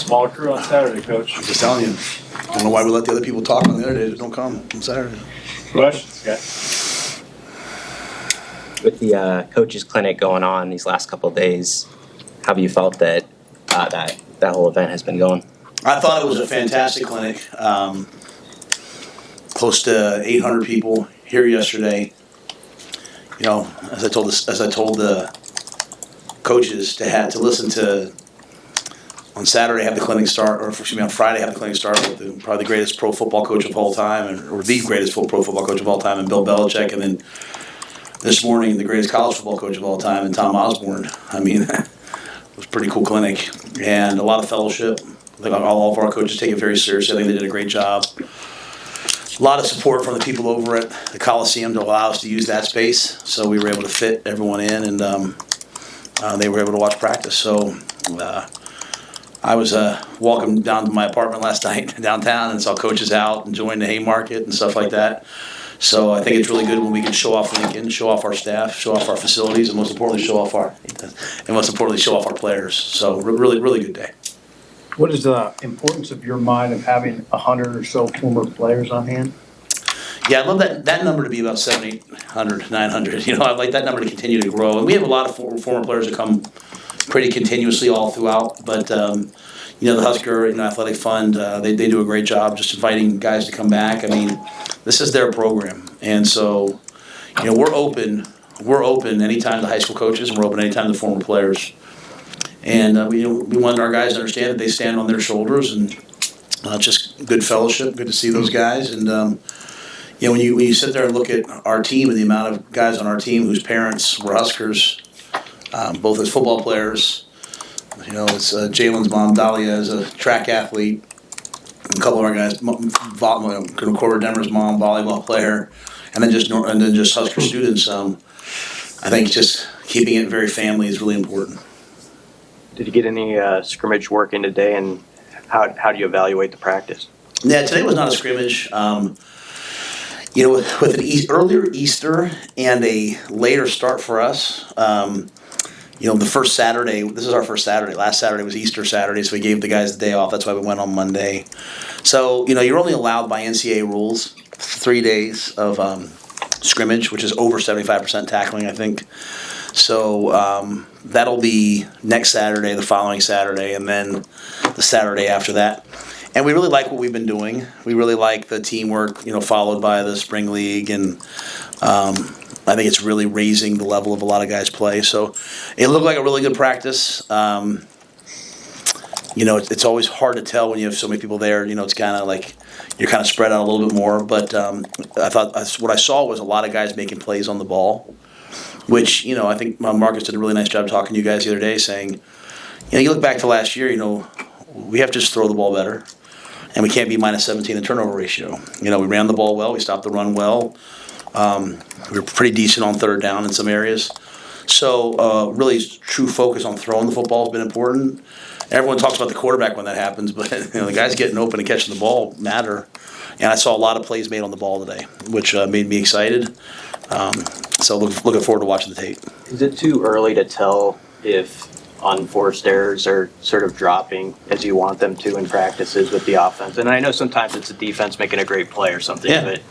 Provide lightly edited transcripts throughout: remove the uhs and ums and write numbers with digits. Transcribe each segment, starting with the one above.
Small crew on Saturday, Coach. I'm just telling you. I don't know why we let the other people talk on the other days that don't come on Saturday. Questions, guys? With the coaches clinic going on these last couple of days, how have you felt that that whole event has been going? I thought it was a fantastic clinic. Close to 800 people here yesterday. You know, as I told the coaches to listen to on Saturday have the clinic start, or excuse me, on Friday have the clinic start with probably the greatest pro football coach of all time, or the greatest pro football coach of all time, and Bill Belichick, and then this morning the greatest college football coach of all time, and Tom Osborne. I mean, it was a pretty cool clinic and a lot of fellowship. I think all of our coaches take it very seriously. I think they did a great job. A lot of support from the people over at the Coliseum to allow us to use that space, so we were able to fit everyone in, and they were able to watch practice. So I was walking down to my apartment last night downtown and saw coaches out enjoying the Haymarket and stuff like that. So I think it's really good when we can show off Lincoln, show off our staff, show off our facilities, and most importantly, show off our players. So really, really good day. What is the importance of your mind of having 100 or so former players on hand? Yeah, I'd love that number to be about 700, 900. You know, I'd like that number to continue to grow. And we have a lot of former players that come pretty continuously all throughout. But, you know, the Husker Athletic Fund, they do a great job just inviting guys to come back. I mean, this is their program. And so, you know, we're open anytime to high school coaches, and we're open anytime to former players. And we want our guys to understand that they stand on their shoulders, and just good fellowship. Good to see those guys. And you know, when you sit there and look at our team and the amount of guys on our team whose parents were Huskers, both as football players. You know, it's Jalen's mom, Dahlia, is a track athlete. A couple of our guys, Cora Demmer's mom, volleyball player, and then just Husker students. I think just keeping it very family is really important. Did you get any scrimmage work in today, and how do you evaluate the practice? Yeah, today was not a scrimmage. You know, with an earlier Easter and a later start for us, you know, the first Saturday, this is our first Saturday. Last Saturday was Easter Saturday, so we gave the guys the day off. That's why we went on Monday. So, you know, you're only allowed by NCAA rules 3 days of scrimmage, which is over 75% tackling, I think. So that'll be next Saturday, the following Saturday, and then the Saturday after that. And we really like what we've been doing. We really like the teamwork, you know, followed by the spring league, and I think it's really raising the level of a lot of guys' play. So it looked like a really good practice. You know, it's always hard to tell when you have so many people there. You know, it's kind of like you're kind of spread out a little bit more. But I thought what I saw was a lot of guys making plays on the ball, which, you know, I think Marcus did a really nice job talking to you guys the other day, saying, you know, you look back to last year, you know, we have to just throw the ball better, and we can't be minus 17 in turnover ratio. You know, we ran the ball well, we stopped the run well. We were pretty decent on third down in some areas. So really true focus on throwing the football has been important. Everyone talks about the quarterback when that happens, but you know, the guys getting open and catching the ball matter. And I saw a lot of plays made on the ball today, which made me excited. So looking forward to watching the tape. Is it too early to tell if unforced errors are sort of dropping as you want them to in practices with the offense? And I know sometimes it's the defense making a great play or something, yeah. But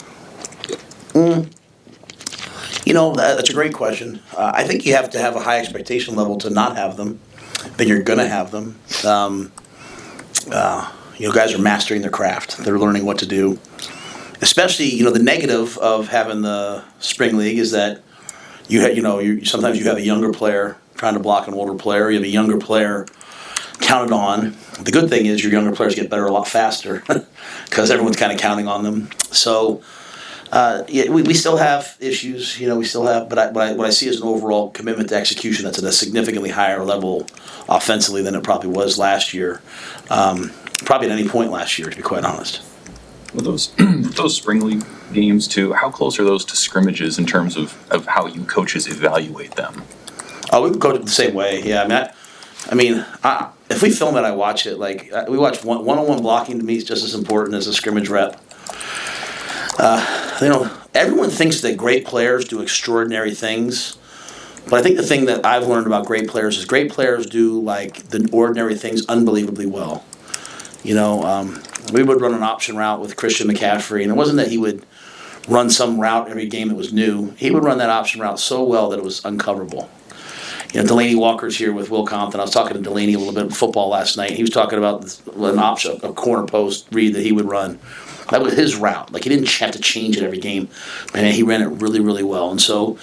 you know, that's a great question. I think you have to have a high expectation level to not have them. Then you're going to have them. You know, guys are mastering their craft. They're learning what to do. Especially, you know, the negative of having the spring league is that sometimes you have a younger player trying to block an older player. You have a younger player counted on. The good thing is your younger players get better a lot faster because everyone's kind of counting on them. So yeah, we still have issues. You know, we still have, but what I see is an overall commitment to execution that's at a significantly higher level offensively than it probably was last year. Probably at any point last year, to be quite honest. Well, those spring league games too, how close are those to scrimmages in terms of how you coaches evaluate them? Oh, we coach it the same way. Yeah, if we film it, I watch it. Like we watch one-on-one blocking. To me is just as important as a scrimmage rep. You know, everyone thinks that great players do extraordinary things, but I think the thing that I've learned about great players is great players do like the ordinary things unbelievably well. We would run an option route with Christian McCaffrey, and it wasn't that he would run some route every game that was new. He would run that option route so well that it was uncoverable. Delaney Walker's here with Will Compton. I was talking to Delaney a little bit of football last night. He was talking about an option, a corner post read that he would run. That was his route. Like, he didn't have to change it every game. Man, he ran it really, really well. And so,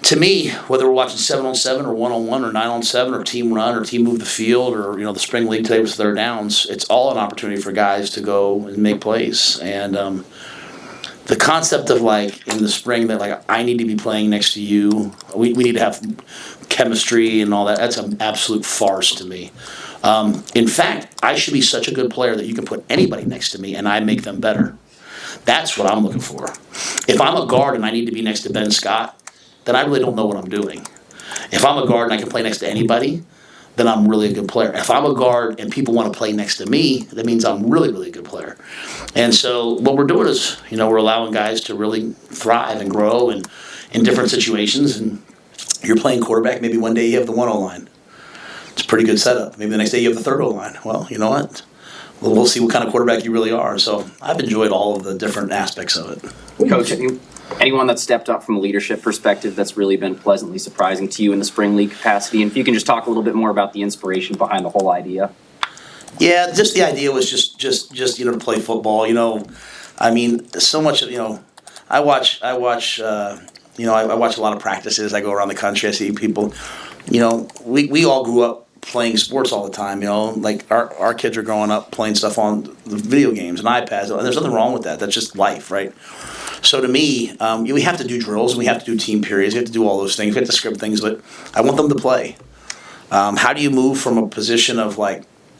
to me, whether we're watching 7-on-7 or 1-on-1 or 9-on-7 or team run or team move the field or, the spring league today was third downs, it's all an opportunity for guys to go and make plays. And the concept of, in the spring that, I need to be playing next to you, we need to have chemistry and all that, that's an absolute farce to me. In fact, I should be such a good player that you can put anybody next to me and I make them better. That's what I'm looking for. If I'm a guard and I need to be next to Ben Scott, then I really don't know what I'm doing. If I'm a guard and I can play next to anybody, then I'm really a good player. If I'm a guard and people want to play next to me, that means I'm really, really a good player. And so what we're doing is, we're allowing guys to really thrive and grow and in different situations. And you're playing quarterback, maybe one day you have the 1-0 line. It's a pretty good setup. Maybe the next day you have the 3rd line. Well, you know what? We'll see what kind of quarterback you really are. So I've enjoyed all of the different aspects of it. Coach, anyone that stepped up from a leadership perspective that's really been pleasantly surprising to you in the spring league capacity? And if you can just talk a little bit more about the inspiration behind the whole idea. Yeah, just the idea was just to play football. So much. I watch a lot of practices. I go around the country. I see people. We all grew up playing sports all the time. Our kids are growing up playing stuff on the video games and iPads. And there's nothing wrong with that. That's just life, right? So to me, we have to do drills and we have to do team periods. We have to do all those things. We have to script things, but I want them to play. How do you move from a position of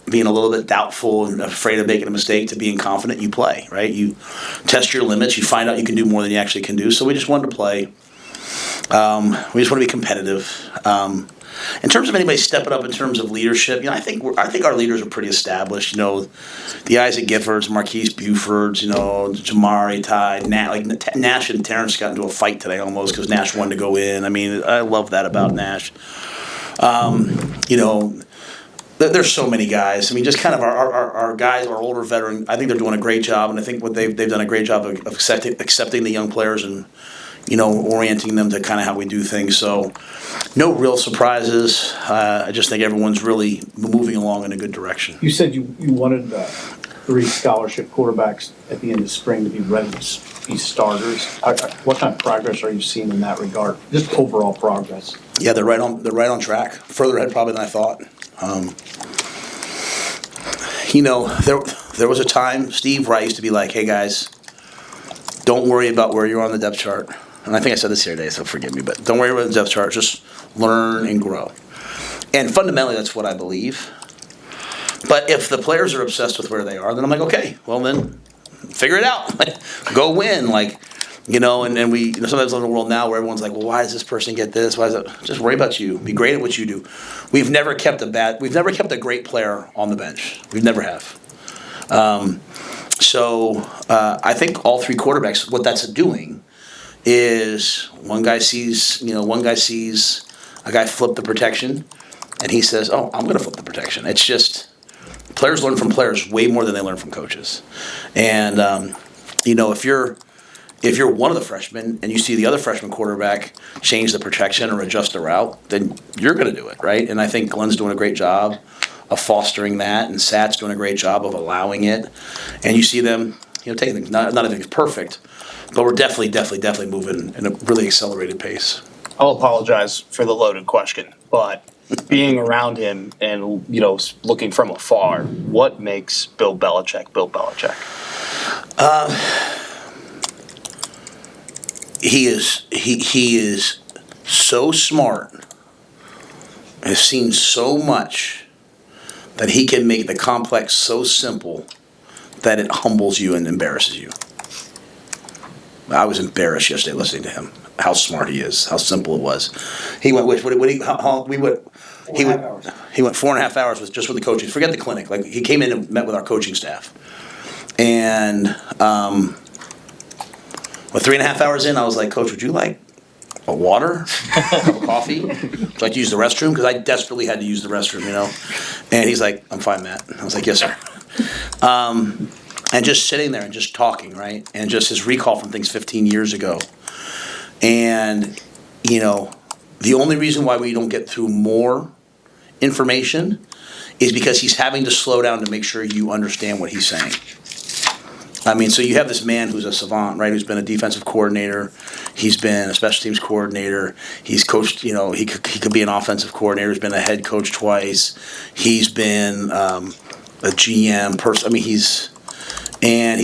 being a little bit doubtful and afraid of making a mistake to being confident? You play, right? You test your limits. You find out you can do more than you actually can do. So we just wanted to play. We just want to be competitive. In terms of anybody stepping up in terms of leadership, I think our leaders are pretty established. The Isaac Giffords, Marquise Bufords, Jamari, Ty, Nash and Terrence got into a fight today almost because Nash wanted to go in. I love that about Nash. There's so many guys. Just kind of our guys, our older veteran. I think they're doing a great job, and I think what they've done a great job of accepting the young players and orienting them to kind of how we do things. So, no real surprises. I just think everyone's really moving along in a good direction. You said you wanted 3 scholarship quarterbacks at the end of spring to be ready to be starters. What kind of progress are you seeing in that regard? Just overall progress. Yeah, they're right on track. Further ahead probably than I thought. There was a time, Steve, where I used to be like, hey guys, don't worry about where you're on the depth chart. And I think I said this the other day, so forgive me, but don't worry about the depth chart. Just learn and grow. And fundamentally, that's what I believe. But if the players are obsessed with where they are, then I'm like, okay, well then, figure it out. Go win. And we sometimes live in a world now where everyone's like, well, why does this person get this? Why is it? Just worry about you. Be great at what you do. We've never kept a great player on the bench. We never have. I think all 3 quarterbacks, what that's doing is one guy sees a guy flip the protection and he says, oh, I'm going to flip the protection. It's just players learn from players way more than they learn from coaches. And, if you're one of the freshmen and you see the other freshman quarterback change the protection or adjust the route, then you're going to do it, right? And I think Glenn's doing a great job of fostering that, and Sat's doing a great job of allowing it. And you see them, taking things. Not everything's perfect, but we're definitely moving in a really accelerated pace. I'll apologize for the loaded question, but being around him and looking from afar, what makes Bill Belichick Bill Belichick? He is so smart, has seen so much that he can make the complex so simple that it humbles you and embarrasses you. I was embarrassed yesterday listening to him. How smart he is. How simple it was. He went. He went 4.5 hours with the coaching. Forget the clinic. He came in and met with our coaching staff, and 3.5 hours in, I was like, Coach, would you like a water, a cup of coffee? Would you like to use the restroom? Because I desperately had to use the restroom, And he's like, I'm fine, Matt. I was like, yes, sir. And just sitting there and just talking, right? And just his recall from things 15 years ago. And, the only reason why we don't get through more information is because he's having to slow down to make sure you understand what he's saying. I mean, so you have this man who's a savant, right? Who's been a defensive coordinator. He's been a special teams coordinator. He's coached, he could be an offensive coordinator. He's been a head coach twice. He's been a GM person. I mean, he's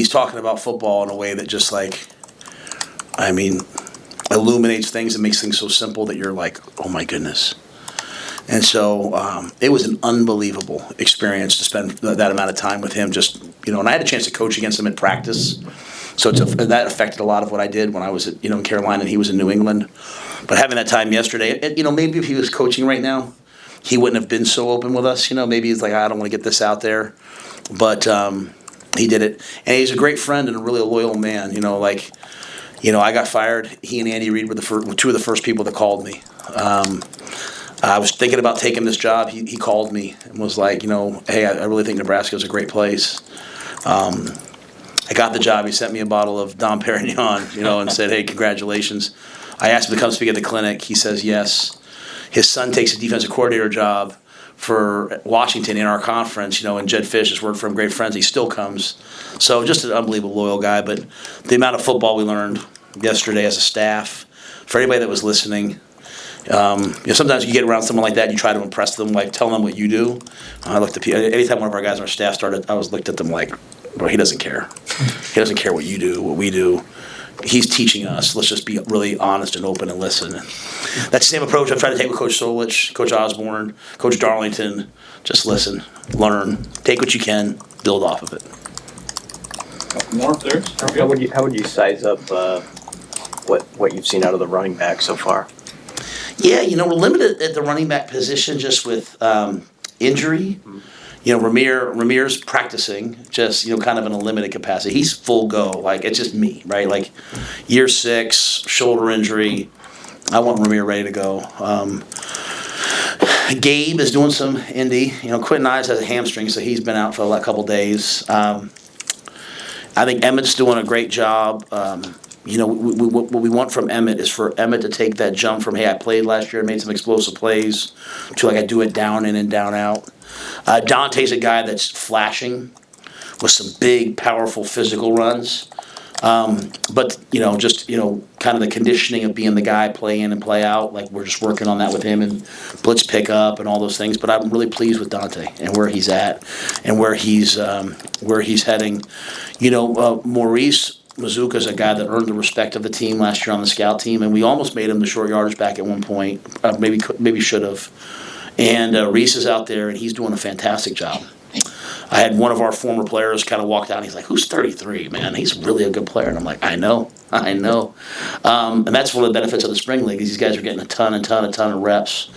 talking about football in a way that just illuminates things and makes things so simple that you're like, oh my goodness. And so it was an unbelievable experience to spend that amount of time with him. And I had a chance to coach against him in practice. So that affected a lot of what I did when I was in Carolina and he was in New England. But having that time yesterday, maybe if he was coaching right now, he wouldn't have been so open with us. Maybe he's like, I don't want to get this out there. But he did it. And he's a great friend and a really loyal man. I got fired. He and Andy Reid were two of the first people that called me. I was thinking about taking this job. He called me and was like, hey, I really think Nebraska is a great place. I got the job. He sent me a bottle of Dom Perignon, and said, hey, congratulations. I asked him to come speak at the clinic. He says yes. His son takes a defensive coordinator job for Washington in our conference, and Jed Fish has worked for him, great friends. He still comes. So just an unbelievable loyal guy. But the amount of football we learned yesterday as a staff, for anybody that was listening, sometimes you get around someone like that and you try to impress them, like tell them what you do. I looked at people, anytime one of our guys on our staff started, I looked at them like, bro, he doesn't care. He doesn't care what you do, what we do. He's teaching us. Let's just be really honest and open and listen. And that's the same approach I've tried to take with Coach Solich, Coach Osborne, Coach Darlington. Just listen, learn, take what you can, build off of it. More there. How would you size up what you've seen out of the running back so far? Yeah, we're limited at the running back position just with injury. Ramir's practicing just, kind of in a limited capacity. He's full go. Like, it's just me, right? Like, year 6, shoulder injury. I want Ramir ready to go. Gabe is doing some Indy. Quentin Ives has a hamstring, so he's been out for a couple days. I think Emmett's doing a great job. What we want from Emmett is for Emmett to take that jump from, hey, I played last year and made some explosive plays, to I do it down in and down out. Dante's a guy that's flashing with some big, powerful physical runs. But kind of the conditioning of being the guy play in and play out, like we're just working on that with him and blitz pickup and all those things. But I'm really pleased with Dante and where he's at and where he's heading. Maurice Mazuka is a guy that earned the respect of the team last year on the scout team, and we almost made him the short yardage back at one point. Maybe should have. And Reese is out there, and he's doing a fantastic job. I had one of our former players kind of walked out, and he's like, who's 33, man? He's really a good player. And I'm like, I know. And that's one of the benefits of the Spring League is these guys are getting a ton of reps.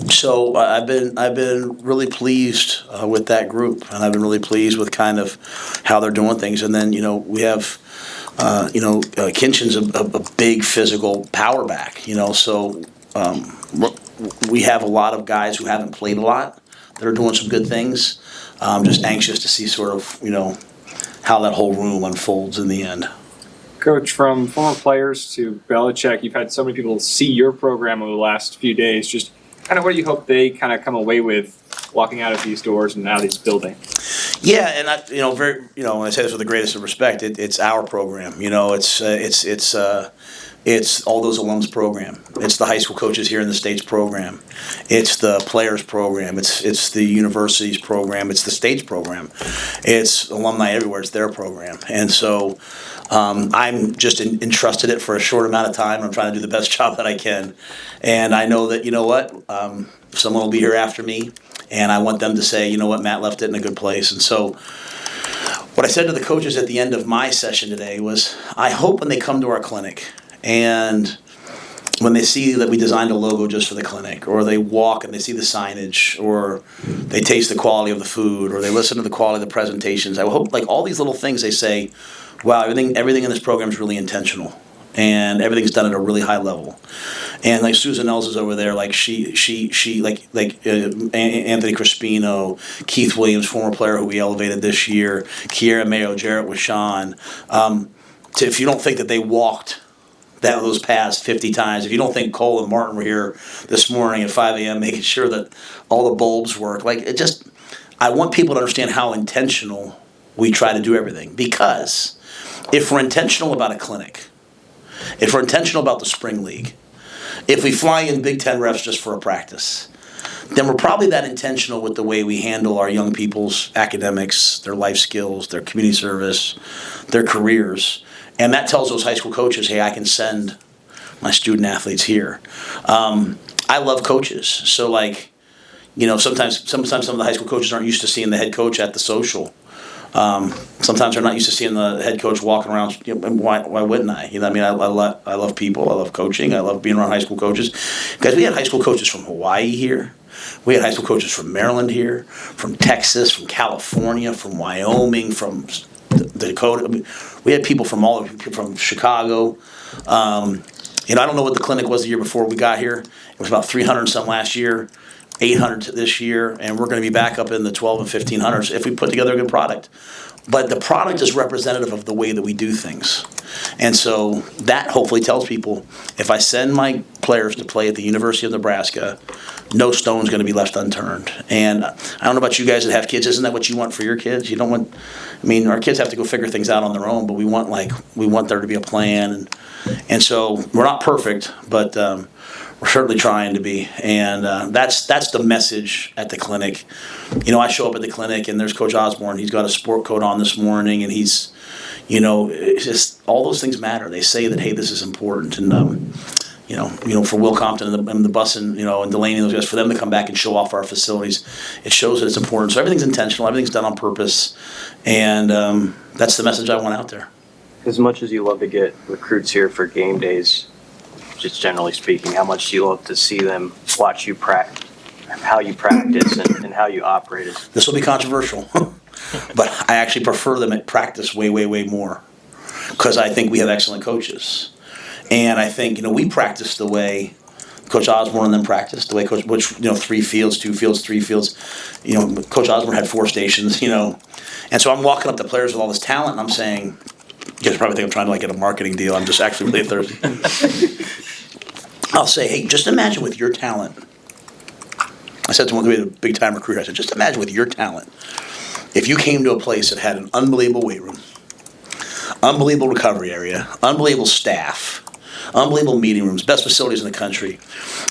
So I've been really pleased with that group, and I've been really pleased with kind of how they're doing things. And then, we have, Kinchin's a big physical power back, so we have a lot of guys who haven't played a lot that are doing some good things. I'm just anxious to see sort of, how that whole room unfolds in the end. Coach, from former players to Belichick, you've had so many people see your program over the last few days. Just kind of what do you hope they kind of come away with walking out of these doors and out of this building? Yeah, and when I say this with the greatest of respect, it's our program. It's all those alums program. It's the high school coaches here in the States program. It's the players program. It's the universities program. It's the States program. It's alumni everywhere. It's their program. And so I'm just entrusted it for a short amount of time. I'm trying to do the best job that I can. And I know that, someone will be here after me. And I want them to say, Matt left it in a good place. And so what I said to the coaches at the end of my session today was, I hope when they come to our clinic and when they see that we designed a logo just for the clinic, or they walk and they see the signage, or they taste the quality of the food, or they listen to the quality of the presentations, I hope all these little things they say, wow, everything in this program is really intentional. And everything's done at a really high level. And like Susan Ells is over there, like she Anthony Crispino, Keith Williams, former player who we elevated this year, Kiera Mayo, Jarrett Washawn. If you don't think that they walked those paths 50 times, if you don't think Cole and Martin were here this morning at 5 a.m. making sure that all the bulbs work, I want people to understand how intentional we try to do everything. Because if we're intentional about a clinic, if we're intentional about the spring league, if we fly in Big Ten refs just for a practice, then we're probably that intentional with the way we handle our young people's academics, their life skills, their community service, their careers. And that tells those high school coaches, hey, I can send my student athletes here. I love coaches. So sometimes some of the high school coaches aren't used to seeing the head coach at the social. Sometimes they're not used to seeing the head coach walking around. Why wouldn't I? I love people. I love coaching. I love being around high school coaches. Guys, we had high school coaches from Hawaii here. We had high school coaches from Maryland here, from Texas, from California, from Wyoming, from the Dakota. We had people from from Chicago. I don't know what the clinic was the year before we got here. It was about 300 and some last year, 800 this year, and we're going to be back up in the 12 and 1500s if we put together a good product. But the product is representative of the way that we do things. And so that hopefully tells people, if I send my players to play at the University of Nebraska, no stone's going to be left unturned. And I don't know about you guys that have kids. Isn't that what you want for your kids? You don't want, our kids have to go figure things out on their own, but we want there to be a plan. And so we're not perfect, but we're certainly trying to be. And that's the message at the clinic. I show up at the clinic and there's Coach Osborne. He's got a sport coat on this morning, and he's, it's just all those things matter. They say that, hey, this is important. And, for Will Compton and the bus and Delaney and those guys, for them to come back and show off our facilities, it shows that it's important. So everything's intentional. Everything's done on purpose. And that's the message I want out there. As much as you love to get recruits here for game days, just generally speaking, how much do you love to see them watch you practice, how you practice and how you operate? This will be controversial, but I actually prefer them at practice way, way, way more, because I think we have excellent coaches. And I think, we practice the way Coach Osborne and them practiced, the way Coach Butch, 3 fields, 2 fields, 3 fields. Coach Osborne had 4 stations, And so I'm walking up to players with all this talent, and I'm saying, you guys probably think I'm trying to get a marketing deal. I'm just actually really thirsty. I'll say, hey, just imagine with your talent. I said to one of the big time recruiter, I said, just imagine with your talent, if you came to a place that had an unbelievable weight room, unbelievable recovery area, unbelievable staff, unbelievable meeting rooms, best facilities in the country,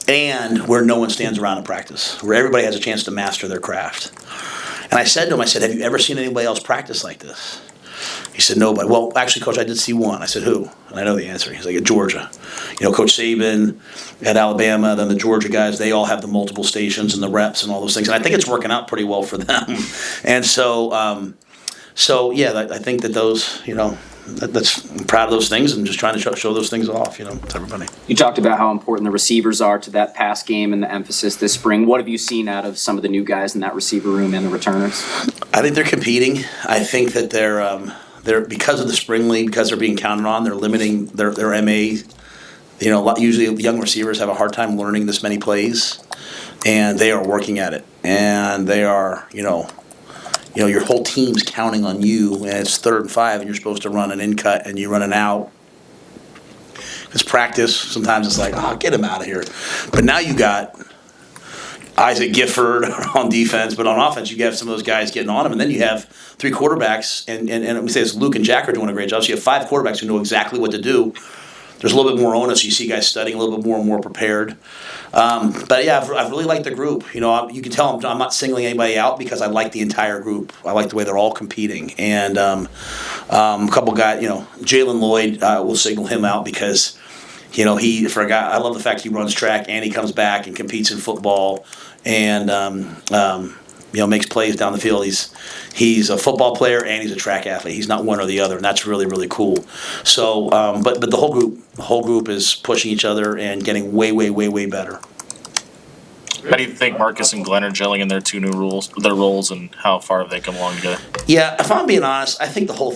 and where no one stands around in practice, where everybody has a chance to master their craft. And I said to him, have you ever seen anybody else practice like this? He said, nobody. Well, actually, Coach, I did see one. I said, who? And I know the answer. He's like, at Georgia. Coach Saban at Alabama, then the Georgia guys, they all have the multiple stations and the reps and all those things. And I think it's working out pretty well for them. And so I think that those, I'm proud of those things and just trying to show those things off, to everybody. You talked about how important the receivers are to that pass game and the emphasis this spring. What have you seen out of some of the new guys in that receiver room and the returners? I think they're competing. I think that they're because of the spring league, because they're being counted on, they're limiting their MA. Usually young receivers have a hard time learning this many plays, and they are working at it. And they are, your whole team's counting on you, and it's 3rd and 5, and you're supposed to run an in cut, and you run an out. It's practice. Sometimes it's like, get him out of here. But now you got Isaac Gifford on defense, but on offense you have some of those guys getting on him, and then you have 3 quarterbacks, and we say this, Luke and Jack are doing a great job. So you have 5 quarterbacks who know exactly what to do. There's a little bit more onus. You see guys studying a little bit more and more prepared. But yeah, I've really liked the group. You can tell I'm not singling anybody out because I like the entire group. I like the way they're all competing. And a couple guys, Jalen Lloyd, we'll signal him out because I love the fact he runs track and he comes back and competes in football and makes plays down the field. He's a football player and he's a track athlete. He's not one or the other, and that's really, really cool. So, but the whole group is pushing each other and getting way, way, way, way better. How do you think Marcus and Glenn are gelling in their 2 new roles, and how far have they come along together? Yeah, if I'm being honest, I think the whole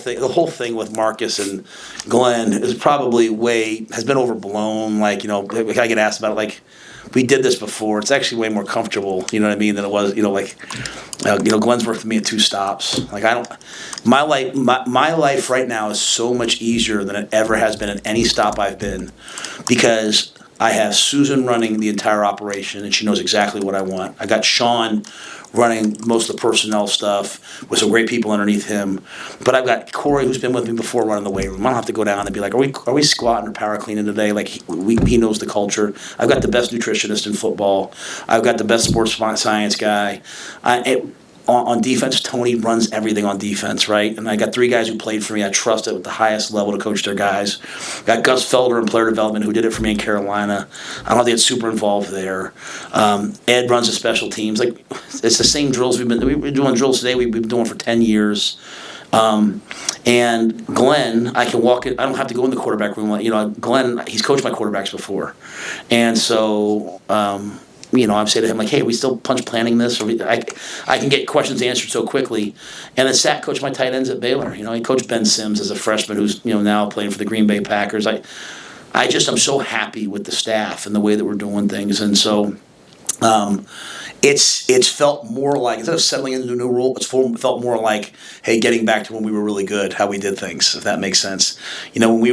thing with Marcus and Glenn is probably has been overblown. Like, you know, I get asked about it, like, we did this before. It's actually way more comfortable, you know what I mean, than it was, you know, like, Glenn's worked for me at 2 stops. Like, my life right now is so much easier than it ever has been at any stop I've been, because I have Susan running the entire operation, and she knows exactly what I want. I got Sean running most of the personnel stuff with some great people underneath him. But I've got Corey, who's been with me before, running the weight room. I don't have to go down and be like, are we squatting or power cleaning today? Like, he knows the culture. I've got the best nutritionist in football. I've got the best sports science guy. On defense, Tony runs everything on defense, right? And I got 3 guys who played for me. I trust it at the highest level to coach their guys. Got Gus Felder in player development, who did it for me in Carolina. I don't know if they get super involved there. Ed runs the special teams. Like, it's the same drills we've been doing drills today. We've been doing for 10 years. And Glenn, I can walk in. I don't have to go in the quarterback room. You know, Glenn, he's coached my quarterbacks before, and so. You know, I've said to him, like, hey, are we still punch planning this? Or I can get questions answered so quickly. And then Sat coached my tight ends at Baylor. You know, he coached Ben Sims as a freshman who's, you know, now playing for the Green Bay Packers. I'm so happy with the staff and the way that we're doing things. And so it's felt more like, instead of settling into a new role, felt more like, hey, getting back to when we were really good, how we did things, if that makes sense. You know, when we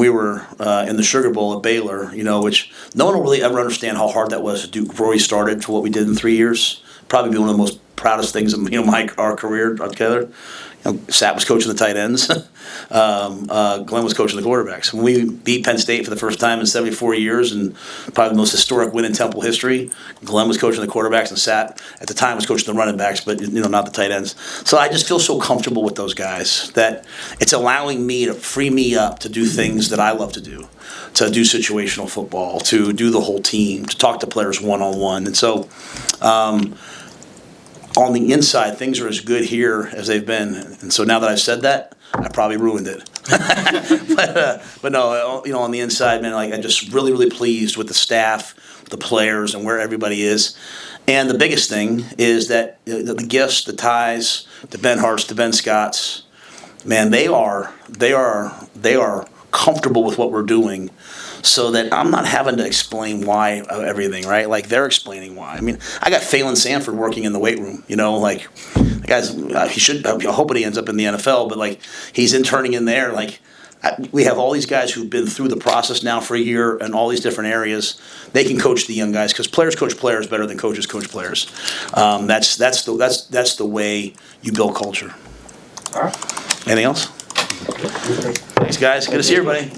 were in the Sugar Bowl at Baylor, you know, which no one will really ever understand how hard that was to do before we started to what we did in 3 years. Probably be one of the most proudest things of, you know, our career together. You know, Sat was coaching the tight ends. Glenn was coaching the quarterbacks. When we beat Penn State for the first time in 74 years, and probably the most historic win in Temple history, Glenn was coaching the quarterbacks, and Sat at the time was coaching the running backs, but, you know, not the tight ends. So I just feel so comfortable with those guys that it's allowing me to free me up to do things that I love to do situational football, to do the whole team, to talk to players one-on-one. And so on the inside, things are as good here as they've been. And so now that I've said that, I probably ruined it. but no, you know, on the inside, man, like, I'm just really, really pleased with the staff, the players, and where everybody is. And the biggest thing is that the gifts, the ties, the Ben Harts, the Ben Scotts, man, they are comfortable with what we're doing, so that I'm not having to explain why everything, right? Like, they're explaining why. I mean, I got Phelan Sanford working in the weight room, you know, like, the guy's, I hope he ends up in the NFL, but, like, he's interning in there. Like, we have all these guys who've been through the process now for a year in all these different areas. They can coach the young guys, because players coach players better than coaches coach players. That's the way you build culture. All right. Anything else? Thanks, guys. Good to see everybody.